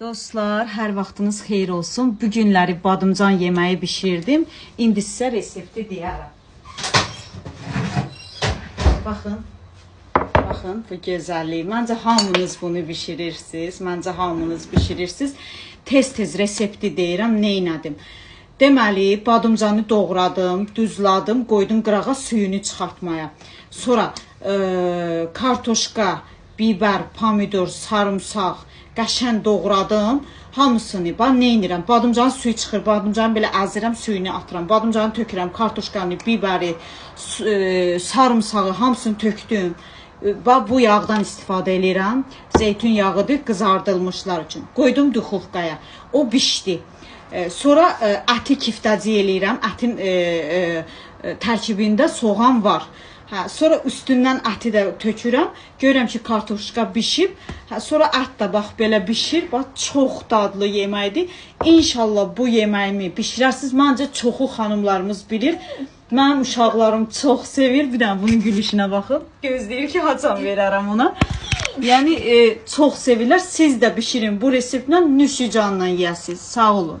Dostlar, hər vaxtınız xeyir olsun. Bu günləri badımcan yeməyi bişirdim. İndi sizə resepti deyərəm. Baxın bu gözəlliyi. Məncə hamınız bunu bişirirsiniz. Tez-tez resepti deyirəm, neynədim. Deməli, badımcanı doğradım, düzladım, qoydum qırağa suyunu çıxartmaya. Sonra kartoşka, biber, pomidor, sarımsaq, qəşən doğradım. Hamısını, neynirəm? Badımcanın suyu çıxır, badımcanı belə əzirəm, suyunu atıram. Badımcanı tökürəm, kartoşkanı, biberi, sarımsağı hamısını tökdüm. Bu yağdan istifadə edirəm. Zeytun yağıdır, qızardılmışlar üçün. Qoydum duxovkaya. O bişdi. Sonra əti kiftəcik eləyirəm. Ətin tərkibində soğan var. Sonra üstündən əti də tökürəm. Görürəm ki, kartoşka bişib. Sonra ət də bax belə bişir. Bax, çox dadlı yeməkdir. İnşallah bu yeməyimi bişirərsiniz. Məncə çoxu xanımlarımız bilir. Mənim uşaqlarım çox sevir. Bir dənə bunun gülüşünə baxın. Gözləyir ki, haçan verərəm ona. Yəni, çox sevirlər. Siz də bişirin bu reseptlə, nüşü canla yiyəsiniz. Sağ olun.